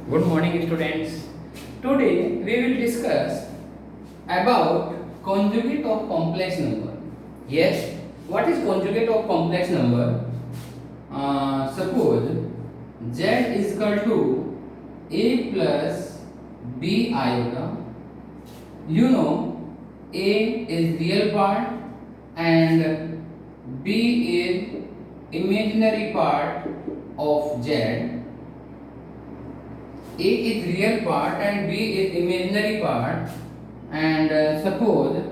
Good morning, students. Today we will discuss about conjugate of complex number. Yes, what is conjugate of complex number? Suppose z is equal to a plus b iota. You know a is real part and b is imaginary part of z. A is real part and B is imaginary part, and suppose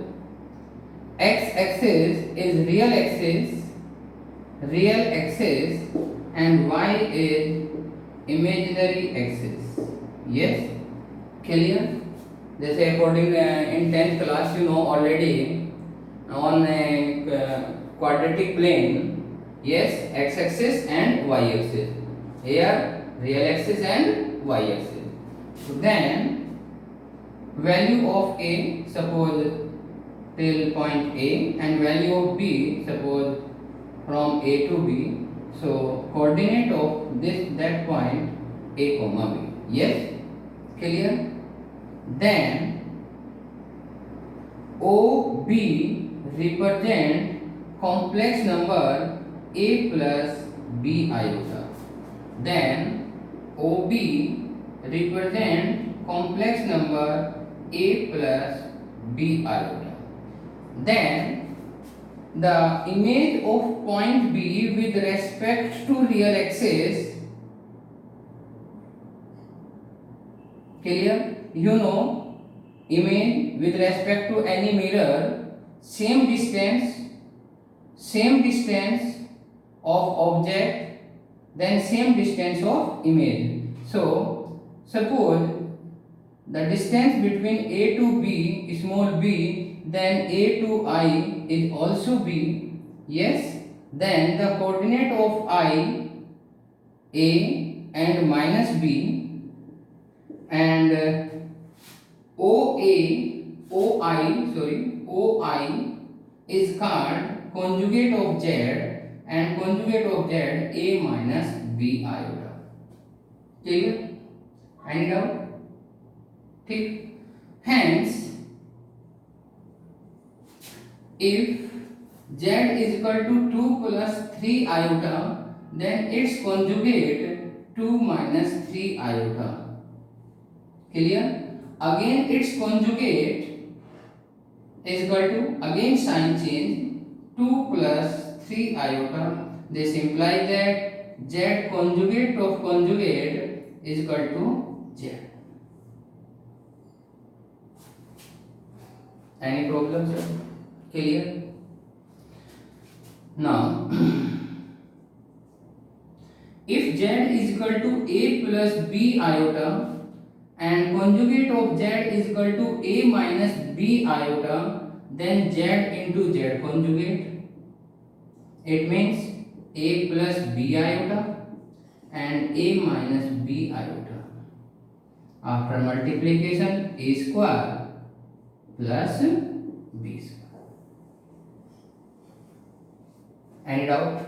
x axis is real axis and y is imaginary axis. Yes, clear? जैसे according in 10th class you know already on a quadratic plane. Yes, x axis and y axis. Here real axis and y axis. So then value of a suppose till point A and value of b suppose from A to B. So coordinate of that point A comma B. Yes, clear? Then OB represent complex number A plus B iota. Then OB represent complex number A plus B iota. Then the image of point B with respect to real axis, clear? You know image with respect to any mirror, same distance of object, then same distance of image. So suppose the distance between A to B small b, then A to I is also b. Yes, then the coordinate of I A and minus b, and OI is called conjugate of Z, and conjugate of Z A minus B iota. Clear? Any doubt? ठीक. Hence, if Z is equal to 2 plus 3 iota, then its conjugate 2 minus 3 iota. Clear? Again its conjugate is equal to, again sign change, 2 plus 3 iota. This implies that Z conjugate of conjugate is equal to Z. Any problems, sir? Clear? Now, if Z is equal to A plus B iota and conjugate of Z is equal to A minus B iota, then Z into Z conjugate. It means A plus B iota and A minus B iota. After multiplication, A square plus B square. Any doubt?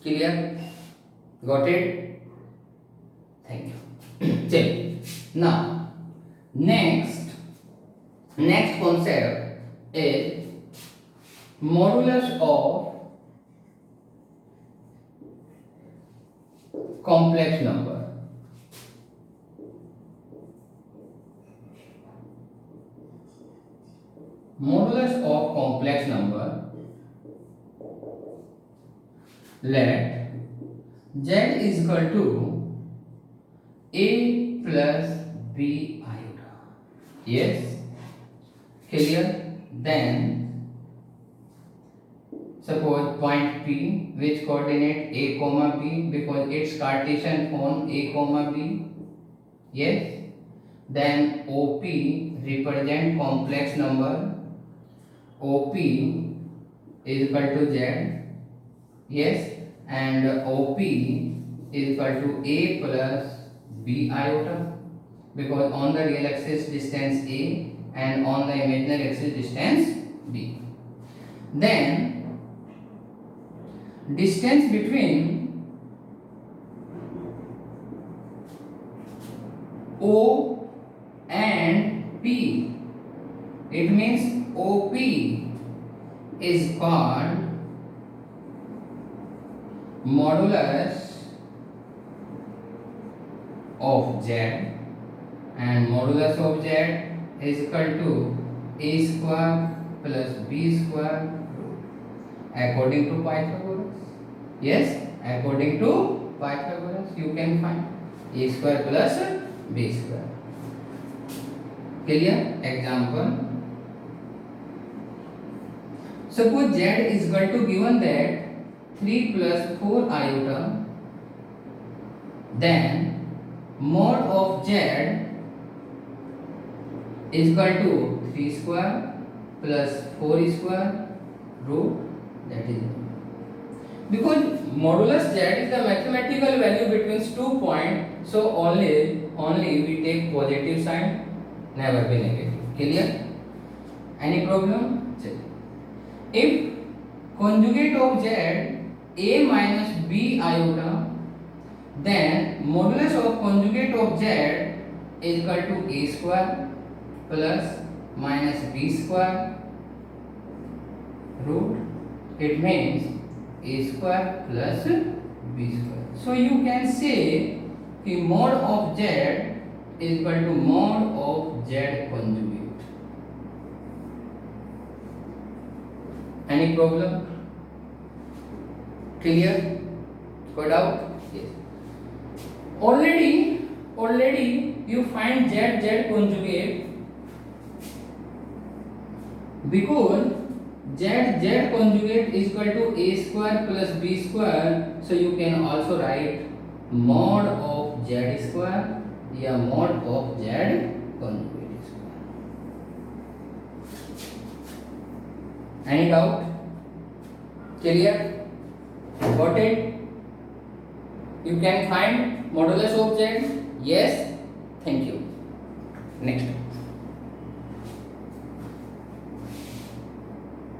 Clear? Got it? Thank you. Chalo. Now, next concept is modulus of complex number. Modulus of complex number. Let Z is equal to A plus B iota. Yes, clear? Then suppose point P which coordinate A comma B because its Cartesian form A comma B. Yes, then OP represent complex number. OP is equal to Z. Yes, and OP is equal to A plus B iota because on the real axis distance A and on the imaginary axis distance B. Then distance between O and P. It means OP is called modulus of Z, and modulus of Z is equal to A square plus B square according to Pythagoras. Yes, according to Pythagoras you can find A square plus B square. Clear? Example. Suppose Z is equal to given that 3 plus 4 iota, then mod of Z is equal to 3 square plus 4 square root, that is, because modulus Z is the mathematical value between 2 points, so only we take positive sign, never be negative. Clear? Any problem? Check. If conjugate of Z A minus B iota, then modulus of conjugate of Z is equal to A square plus minus B square root. It means A square plus B square. So you can say the mod of Z is equal to mod of Z conjugate. Any problem? Clear? Got out? Yes. Already you find Z conjugate, because Z conjugate is equal to A square plus B square, so you can also write mod of Z square या mod of Z conjugate square. Any doubt? Clear? Got it? You can find modulus of Z? Yes.